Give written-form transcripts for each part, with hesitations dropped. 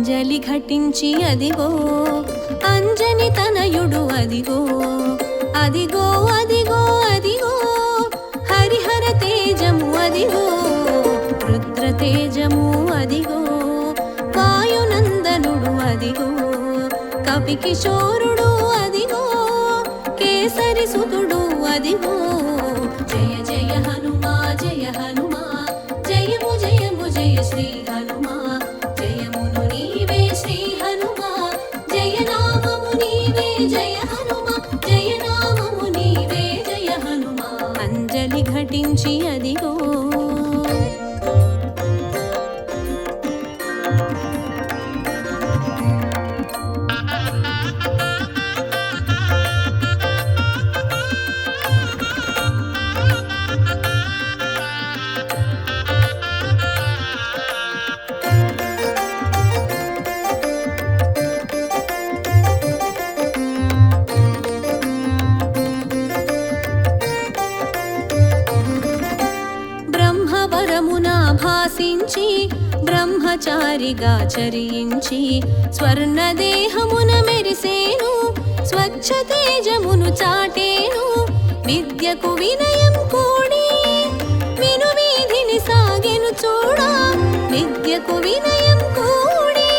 అంజలి ఘటించి అదిగో అంజని తనయుడు అదిగో అదిగో అదిగో అదిగో హరిహర తేజము అదిగో రుద్ర తేజము అదిగో వాయునందనుడు అదిగో కపి కిశోరుడు అదిగో కేసరి సుతుడు అదిగో జయ జయ హనుమా జయ హనుమా జయము జయము జయ శ్రీ హనుమా జయమును నీవే శ్రీ హనుమా జయ నామము నీవే జయ హనుమా జయ నామము నీవే జయ హనుమా అంజలి ఘటించి అదిగో భాసించి బ్రహ్మచారిగా చరించి స్వర్ణదేహమున మెరిసేను స్వచ్ఛ తేజమును చాటేను విద్యకు వినయం కూడి వినువీధిని సాగెను చూడా విద్యకు వినయం కూడి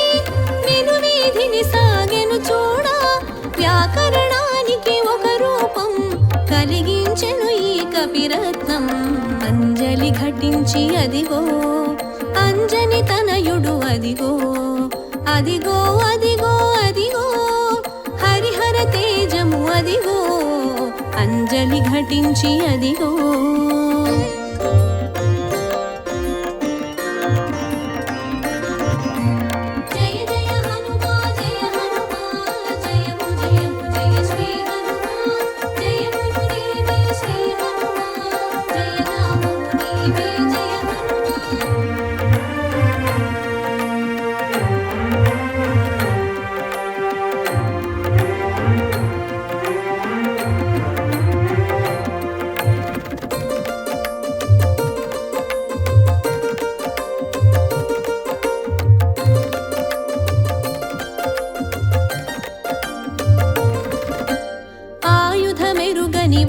వినువీధిని సాగెను చూడా వ్యాకరణానికి ఒక రూపం కలిగించెను ఈ కపిరత్నం అంజలి ఘటించి అదిగో అంజని తనయుడు అదిగో అదిగో అదిగో అదిగో హరిహర తేజము అదిగో అంజలి ఘటించి అదిగో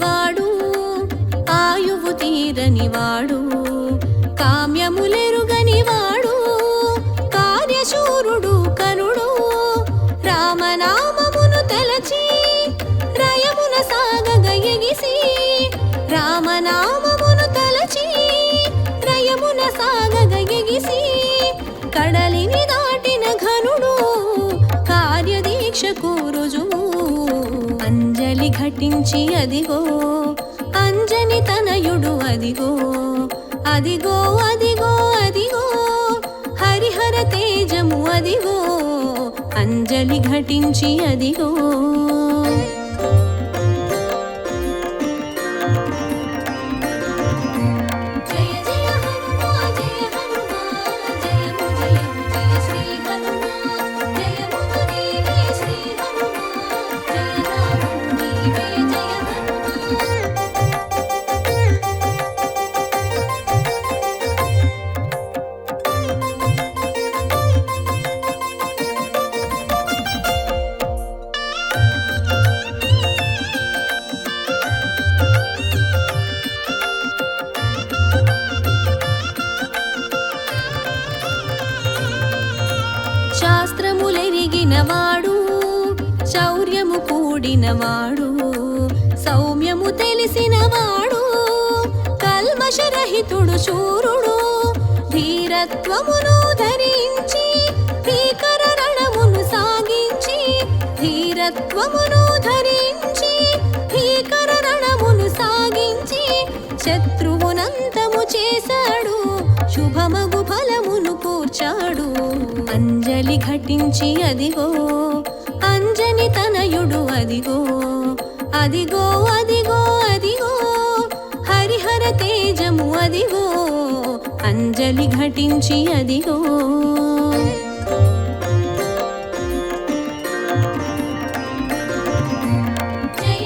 వాడు ఆయువు తీరని వాడు కామ్యములెరుగని వాడు కార్యశూరుడు కనుడు రామనామమును తలచి రయమున సాగగ ఎగిసి రామనామమును తలచి రయమున సాగగ ఎగిసి కడలిని దాటిన ఘనుడు కార్యదీక్షకు రుజువు అంజలి ఘటించి అదిగో అంజని తనయుడు అదిగో అదిగో అదిగో అదిగో హరిహర తేజము అదిగో అంజలి ఘటించి అదిగో శాస్త్రములెరిగినవాడు శౌర్యము కూడినవాడు సౌమ్యము తెలిసినవాడు కల్మషరహితుడు శూరుడు ధీరత్వమును ధరించి భీకర రణమును సాగించి ధీరత్వమును ధరించి భీకర రణమును సాగించి శత్రువునంతము చేశాడు శుభమగు ఫలమును కూర్చాడు అంజలి ఘటించి అదిగో అంజని తనయుడు అదిగో అదిగో అదిగో అదిగో హరిహర తేజము అదిగో అంజలి ఘటించి అదిగో జయ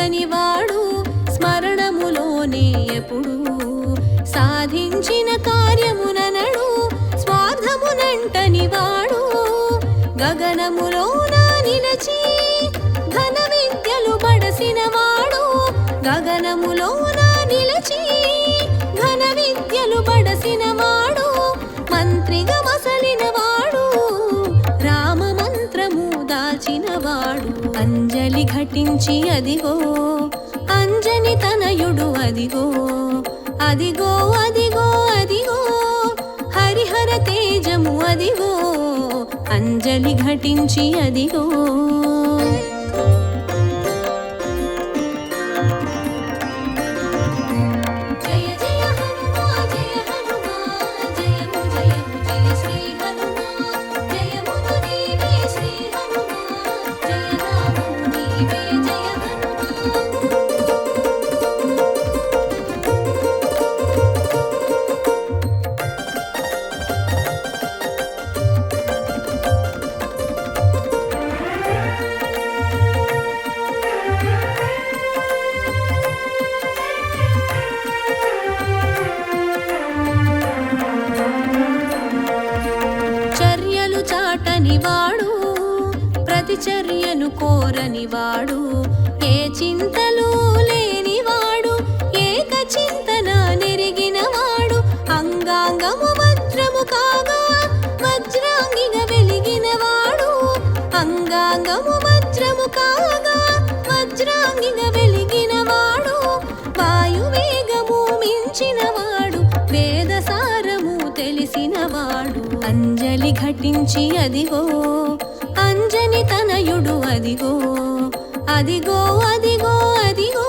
ఎరుగని వాడు స్మరణములోనే ఎప్పుడు సాధించిన కార్యముననడు స్వార్థమునంటని వాడు గగనములోన నిలచి ఘన విద్యలు బడసిన వాడు గగనములోన నిలచి ఘన విద్యలు బడసిన వాడు మంత్రిగా మసలిన వాడు రామ మంత్రము దాచిన వాడు అంజలి ఘటించి అదిగో అంజని తనయుడు అదిగో అదిగో అదిగో అదిగో హరిహర తేజము అదిగో అంజలి ఘటించి అదిగో చాటని వాడు ప్రతిచర్యను కోరని వాడు ఏ చింతలు లేని వాడు ఏక చింతన నెరిగిన వాడు అంగాంగము వజ్రము కాగా వజ్రాంగిగా వెలిగిన వాడు అంగాంగము వజ్రము కాగా వజ్రాంగిగా వెలిగిన వాడు వాయువేగము మించిన వాడు వేదసారము తెలిసిన వాడు అంజలి ఘటించి అదిగో అంజని తనయుడు అదిగో అదిగో అదిగో అదిగో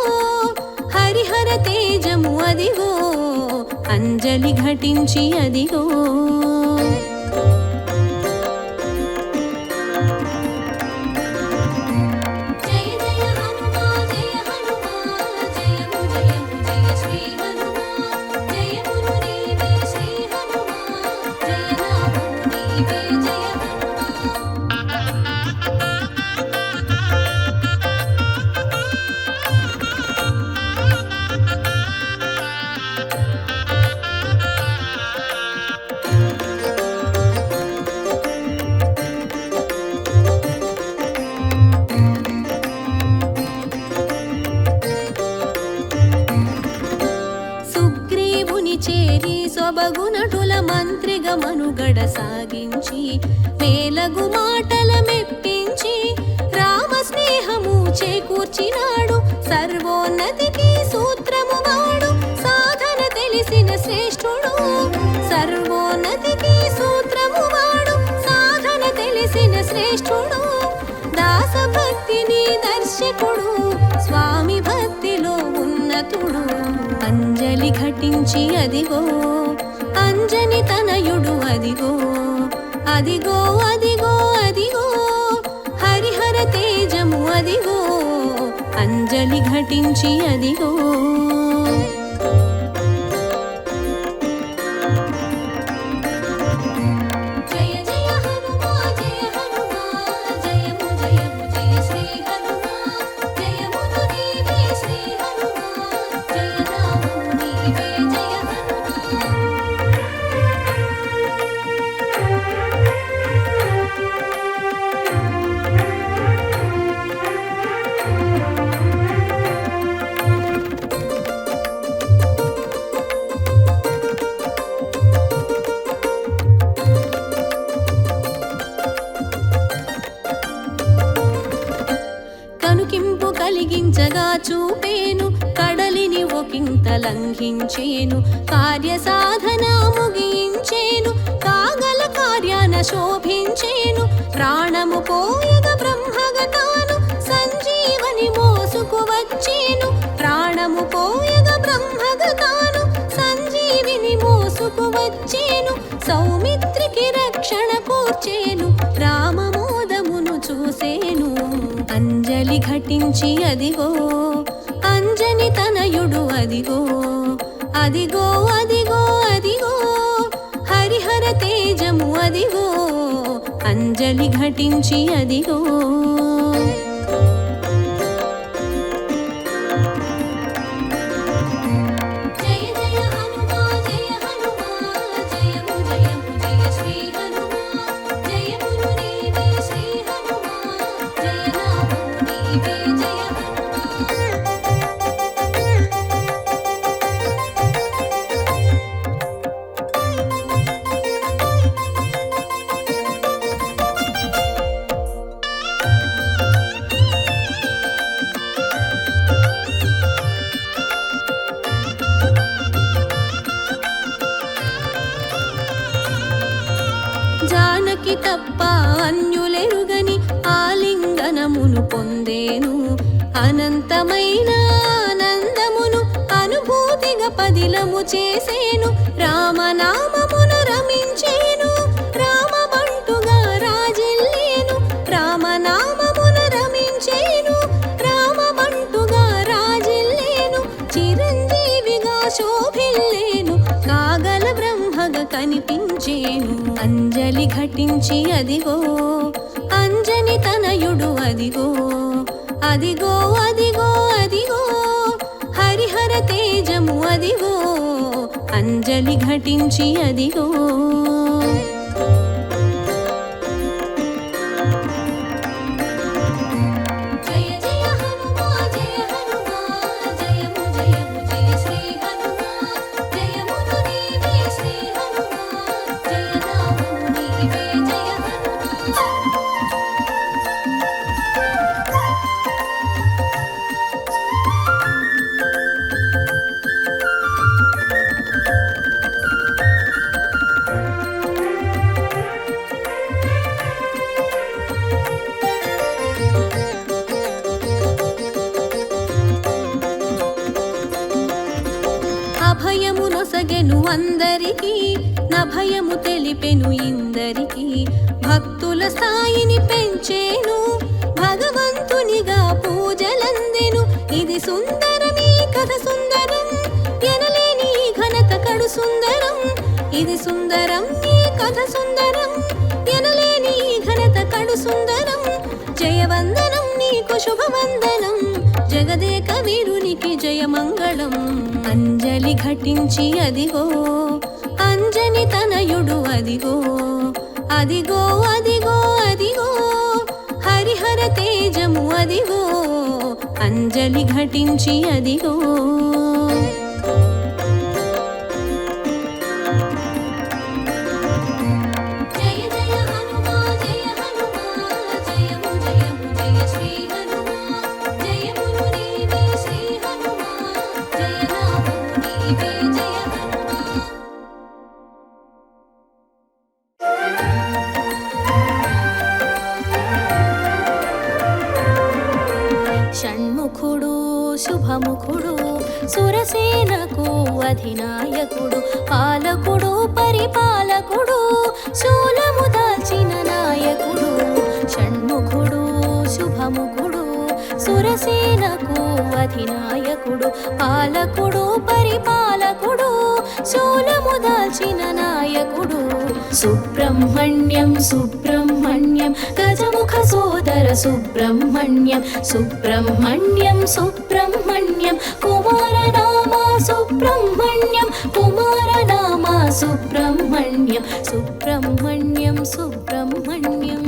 హరిహర తేజము అదిగో అంజలి ఘటించి అదిగో చేరి సొబగునటుల మంత్రిగా మనుగడ సాగించి మేలగు మాటల మెప్పించి రామ స్నేహము చేకూర్చినాడు సర్వోన్నతికి సూత్రము వాడు సాధన తెలిసిన శ్రేష్ఠుడు సర్వోన్నతికి సూత్రము వాడు సాధన తెలిసిన శ్రేష్ఠుడు దాసభక్తిని దర్శకుడు స్వామి భక్తిలో ఉన్నతుడు అంజలి ఘటించి అదిగో అంజని తనయుడు అదిగో అదిగో అదిగో అదిగో హరిహర తేజము అదిగో అంజలి ఘటించి అదిగో కనుకింపు కలిగించగా చూపేను కడలిని ఒకంత లంఘించేను కార్య సాధన ముగించేను కాగల కార్యాన శోభించేను ప్రాణము పోయగ బ్రహ్మగా తాను సంజీవని మోసుకు వచ్చేను ప్రాణము పోయగ బ్రహ్మగా తాను సంజీవిని మోసుకు వచ్చేను సౌమిత్రికి రక్షణ కూర్చేను రామమోదమును చూసేను అంజలి ఘటించి అదిగో అంజని తనయుడు అదిగో అదిగో అదిగో అదిగో హరిహర తేజము అదిగో అంజలి ఘటించి అదిగో ఆనందమును పొందేను. అనంతమైన ఆనందమును అనుభూతిగా పదిలము చేసేను. రామనామమును రమించేను, రామబంటుగా రాజిల్లేను. రామనామమును రమించేను, రామబంటుగా రాజిల్లేను. చిరంజీవిగా శోభిల్లేను, కాగల బ్రహ్మగా కనిపించేను. అంజలి ఘటించి అదిగో అంజని తనయుడు అదిగో, అదిగో అదిగో అదిగో హరిహర తేజము అదిగో, అంజలి ఘటించి అదిగో. జయ జయ హనుమా జయ హనుమా, జయము జయము జయ శ్రీ హనుమా. జయమును నీవే శ్రీ హనుమా, జయనామము నీవే జయ హనుమా. అభయము నొసగెను అందరికీ, నభయము తెలిపెను ఇందరికీ. భక్తుల స్థాయిని పెంచేను, భగవంతునిగా పూజలందెను. ఇది సుందరం ఈ కథ సుందరం, ఎనలేని ఈ ఘనత కడు సుందరం. ఇది సుందరం ఈ కథ సుందరం, ఎనలేని ఈ ఘనత కడు సుందరం. జయవందనం నీకు శుభవందనం, జగదేక వీరునికి జయమంగళం. అంజలి ఘటించి అదిగో అంజని తనయుడు అదిగో, అదిగో అదిగో అదిగో హరిహర తేజము అదిగో, అంజలి ఘటించి అదిగో. జయ జయ హనుమా జయ హనుమా, జయము జయము జయ శ్రీ హనుమా. జయమును నీవే శ్రీ హనుమా, జయనామము నీవే జయ హనుమా. షణ్ముఖుడు శుభముఖుడు సురసేనకు అధినాయకుడు, పాలకుడు పరిపాలకుడు శూలము దాల్చిన నాయకుడు. షణ్ముఖుడు శుభముఖుడు సురసేనకు అధినాయకుడు, పాలకుడు పరిపాలకుడు శూలము దాల్చిన నాయకుడు. సుబ్రహ్మణ్యం సుబ్రహ్మణ్యం గజముఖ సోదర సుబ్రహ్మణ్యం, సుబ్రహ్మణ్యం సుబ్రహ్మణ్యం కుమారనామ సుబ్రహ్మణ్యం, కుమారనామ సుబ్రహ్మణ్యం, సుబ్రహ్మణ్యం సుబ్రహ్మణ్యం.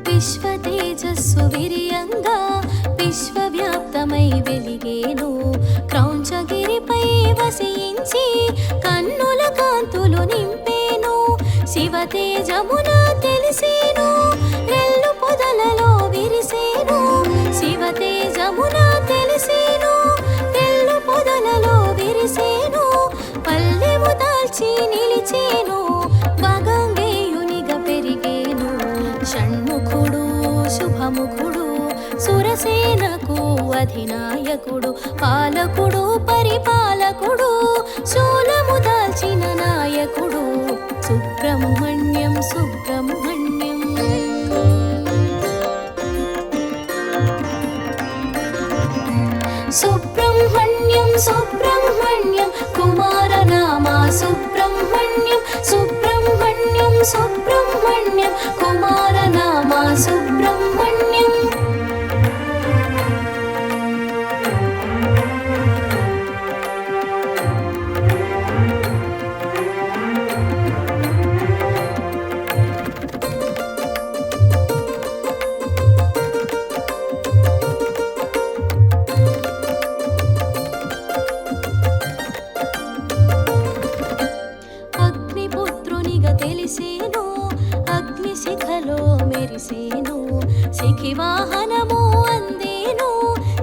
విశ్వతేజస్సు విరియంగా విశ్వవ్యాప్తమై వెలిగేను, క్రౌంచగిరిపై వసించి కన్నుల కాంతులు నింపేను. శివతేజమున తెలిసేను, రెల్లు పొదలలో విరిసేను. శివతేజమున తెలిసేను, రెల్లు పొదలలో విరిసేను. పల్లెము దాల్చి నిలిచేను, భగంగేయునిగా పెరిగేను. షణ్ముఖుడు శుభముఖుడు సురసేనకు అధినాయకుడు, పాలకుడు పరిపాలకుడు శూలము దాల్చిన నాయకుడు. సుబ్రహ్మణ్యం సుబ్రహ్మణ్యం. సుబ్రహ్మణ్యం సుబ్రహ్మణ్యం కుమారనామ సుబ్రహ్మణ్యం, సుబ్రహ్మణ్యం సుబ్రహ్మణ్యం కుమారనామ సుబ్రహ్మణ్యం.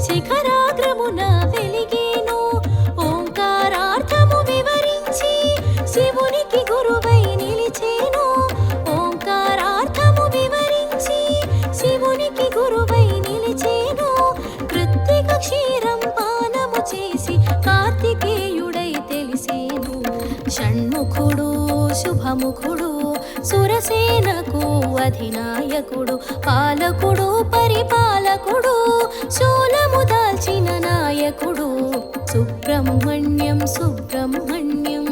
శిఖరాగ్రమున వెలిగేను. ఓంకారార్థము వివరించి శివునికి గురువై నిలిచేను. ఓంకారార్థము వివరించి శివునికి గురువై నిలిచేను. కృత్తిక క్షీరం పానము చేసి కార్తికేయుడై తెలిసేను. షణ్ముఖుడు శుభముఖుడు సురసేనకు అధినాయకుడు, పాలకుడు పరిపాలకుడు, శూలము దాల్చిన నాయకుడు, సుబ్రహ్మణ్యం సుబ్రహ్మణ్యం.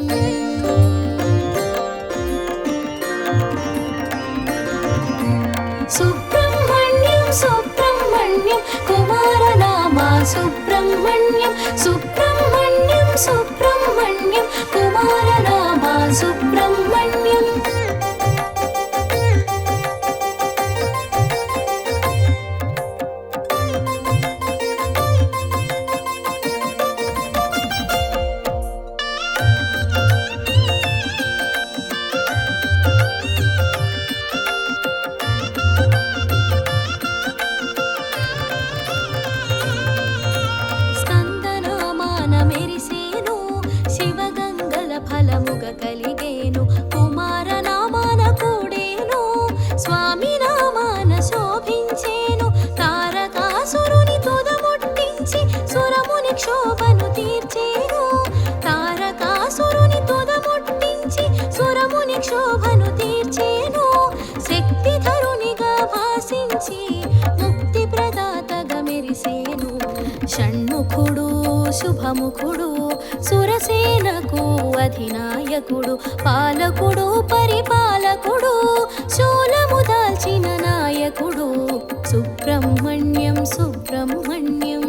సుబ్రహ్మణ్యం సుబ్రహ్మణ్యం కుమారనామా సుబ్రహ్మణ్యం. సుబ్రహ్మణ్యం సుబ్రహ్మణ్యం కుమారనామా సుబ్రహ్మణ్యం. ఫలముగ కలిగేను. కుమారనామాన కూడేను. స్వామి నామాన శోభించేను. తారకాసురుని తుదముట్టించి సురముని క్షోభను తీర్చేను. తారకాసురుని తుదముట్టించి సురముని క్షోభను తీర్చేను. శక్తిధరునిగా భాసించి ముక్తి ప్రదాతగా మెరిసేను. షణ్ముఖుడు శుభముఖుడు సురసేనకు అధినాయకుడు, పాలకుడు పరిపాలకుడు, శూలము దాల్చిన నాయకుడు, సుబ్రహ్మణ్యం సుబ్రహ్మణ్యం.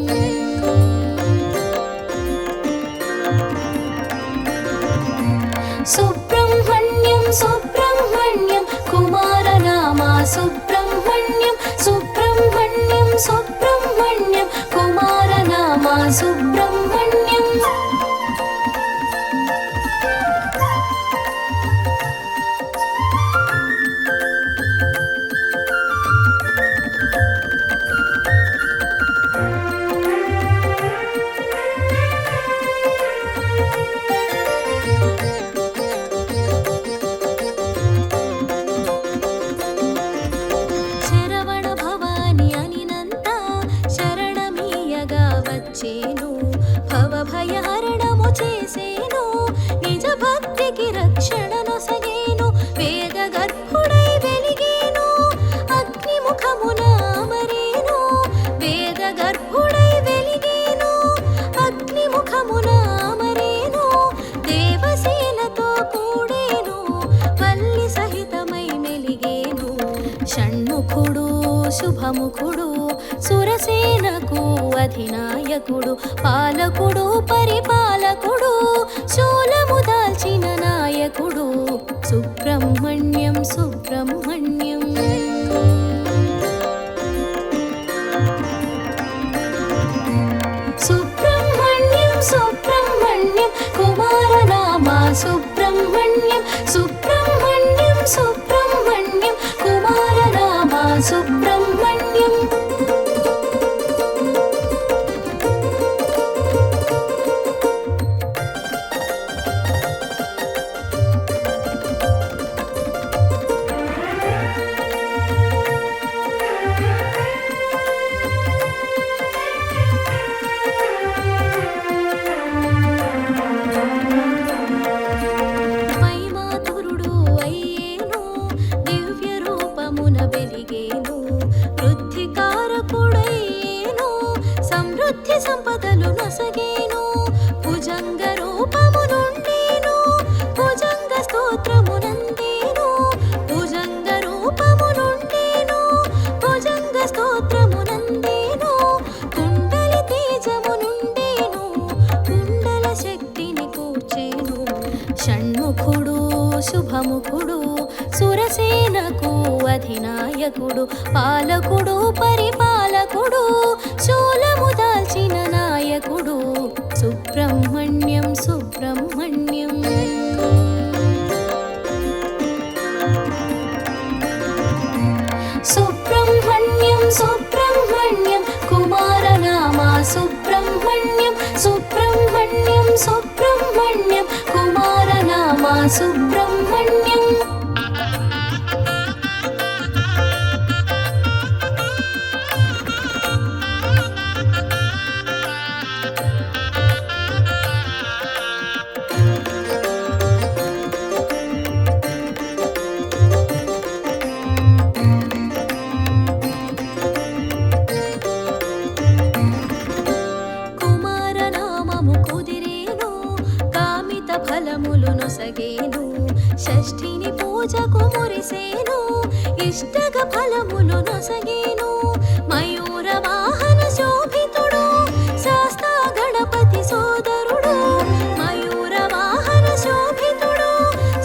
సుబ్రహ్మణ్యం సుబ్రహ్మణ్యం కుమారనామా సుబ్రహ్మణ్యం. సుబ్రహ్మణ్యం సుబ్రహ్మణ్యం కుమారనామా సుబ్రహ్మణ్యం. భవభయహరణము చేసేను. నిజ భక్తికి రక్షణ నొసగేను. వేద గర్భుడై వెలిగేను. అగ్నిముఖమున అమరేను. వేద గర్భుడై వెలిగేను. అగ్నిముఖమున అమరేను. దేవసేనతో కూడేను. వల్లి సహితమై మెలిగేను. షణ్ముఖుడు శుభముఖుడు సురసేనకు అధినాయకుడు, పాలకుడు పరిపాలకుడు, శూలము దాల్చిన నాయకుడు, సుబ్రహ్మణ్యం సుబ్రహ్మణ్యం. సుబ్రహ్మణ్యం సుబ్రహ్మణ్యం కుమారనామా సుబ్రహ్మణ్యం. సుబ్రహ్మణ్యం సుబ్రహ్మణ్యం కుమారనామా సుబ్రహ్మణ్యం. సంపదలు నొసగేను. భుజంగ రూపము నుండేను. భుజంగ స్తోత్రమునందేను. భుజంగ రూపము నుండేను. భుజంగ స్తోత్రమునందేను. కుండలి తేజము నుండేను. కుండల శక్తిని కూర్చేను. షణ్ముఖుడు శుభముఖుడు సురసేనకు అధినాయకుడు, పాలకుడు పరిపాలకుడు, శూలము దాల్చిన నాయకుడు, సుబ్రహ్మణ్యం సుబ్రహ్మణ్యం. సుబ్రహ్మణ్యం సుబ్రహ్మణ్యం కుమారనామా సుబ్రహ్మణ్యం సుబ్రహ్మణ్యం సుబ్రహ్మణ్యం కుమారనామ సుబ్రహ్మణ్యం. ఫలములు నొసగేను షష్ఠిని పూజకు మురిసేను ఇష్టగ ఫలములు నొసగేను మయూర వాహన శోభితుడు శాస్తా గణపతి సోదరుడు మయూర వాహన శోభితుడు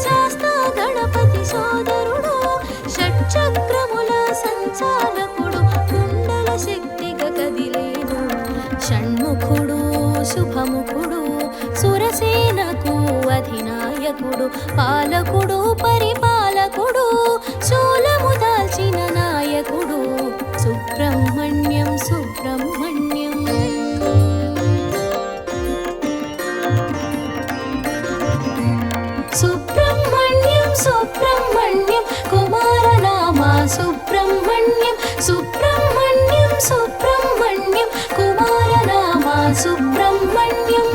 శాస్తా గణపతి సోదరుడు షట్చక్రముల సంచాలకుడు కుండల శక్తిగా కదిలేను షణ్ముఖుడు శుభముఖుడు సురసేనకు అధినాయకుడు పాలకుడు పరిపాలకుడు శూలము దాల్చిన నాయకుడు సుబ్రహ్మణ్యం సుబ్రహ్మణ్యం. సుబ్రహ్మణ్యం సుబ్రహ్మణ్యం కుమారనామ సుబ్రహ్మణ్యం సుబ్రహ్మణ్యం సుబ్రహ్మణ్యం కుమారనామ సుబ్రహ్మణ్యం.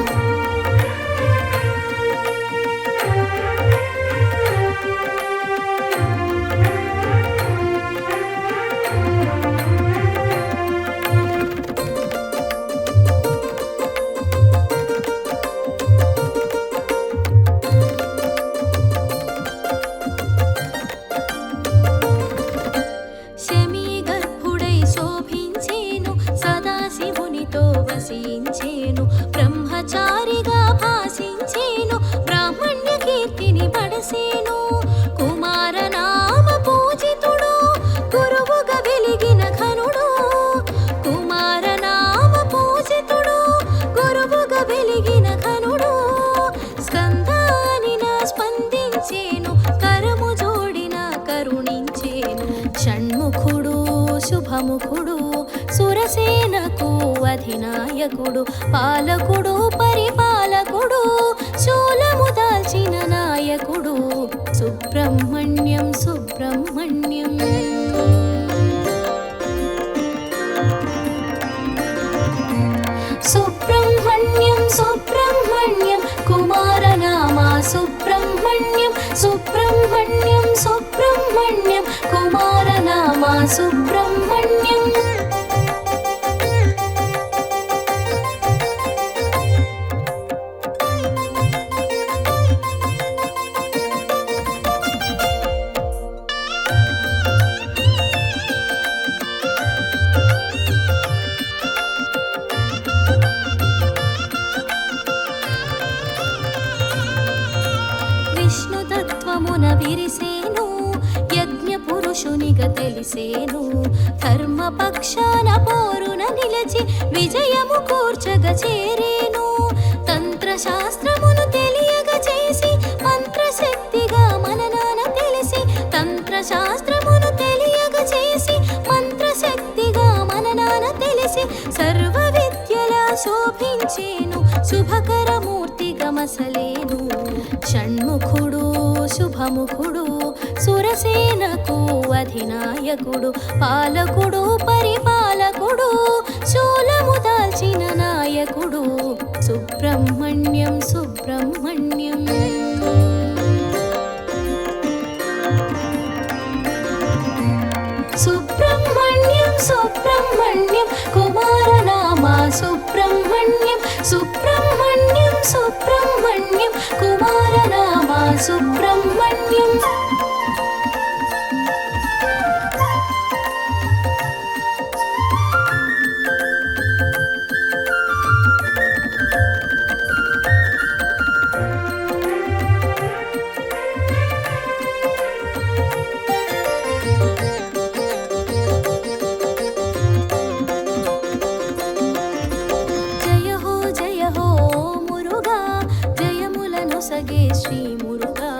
వసించేను బ్రహ్మచారిగా భాసించేను బ్రాహ్మణ్య కీర్తిని పడసేను కుమారనామ పూజితుడు గురువుగా వెలిగిన ఘనుడు కుమారనామ పూజితుడు గురువుగా వెలిగిన ఘనుడు స్కందానిన స్పందించేను కరము జోడిన కరుణించేను షణ్ముఖుడు శుభముఖుడు సురసేనకు అధినాయకుడు పాలకుడు పరిపాలకుడు శూలము దాల్చిన నాయకుడు సుబ్రహ్మణ్యం సుబ్రహ్మణ్యం. సుబ్రహ్మణ్యం సుబ్రహ్మణ్యం కుమారనామ సుబ్రహ్మణ్యం సుబ్రహ్మణ్యం సుబ్రహ్మణ్యం కుమారనామ సుబ్రహ్మణ్యం. విష్ణుతత్వమున విరిసేను యజ్ఞ పురుషునిగా తెలిసేను ధర్మపక్షాన పోరున నిలచి విజయము కూర్చగా చేరేను తంత్రశాస్త్రమును తెలియగా చేసి మంత్రశక్తిగా మననాన తెలిసి తంత్రశాస్త్రమును తెలియగా చేసి మంత్రశక్తిగా మననాన తెలిసి సర్వ విద్యలా శోభించేను శుభకరమూర్తిగా మసలేను షణ్ముఖుడు శుభముఖుడు సురసేనకు అధినాయకుడు పాలకుడు పరిపాలకుడు శూలము దాల్చిన నాయకుడు సుబ్రహ్మణ్యం సుబ్రహ్మణ్యం. సుబ్రహ్మణ్యం సుబ్రహ్మణ్యం కుమారనామ సుబ్రహ్మణ్యం సుబ్రహ్మణ్యం సుబ్రహ్మణ్యం కుమారనామ సుబ్రహ్మణ్యం. జయ హో మురుగా జయములను సగే శ్రీ మురుగా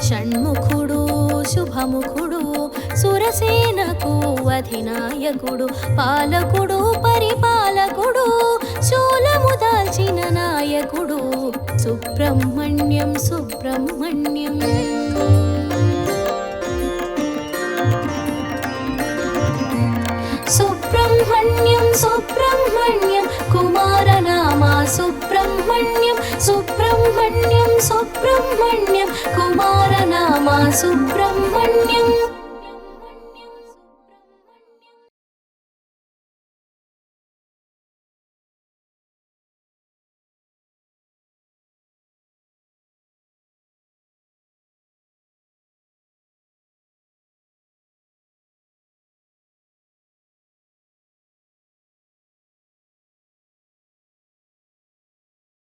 షణ్ముఖుడు శుభముఖుడు సురసేనకు అధినాయకుడు పాలకుడు పరిపాలకుడు శూలము దాల్చిన నాయకుడు సుబ్రహ్మణ్యం సుబ్రహ్మణ్యం. సుబ్రహ్మణ్యం సుబ్రహ్మణ్యం కుమారనామా సుబ్రహ్మణ్యం సుబ్రహ్మణ్యం సుబ్రహ్మణ్యం కుమారనామా సుబ్రహ్మణ్యం.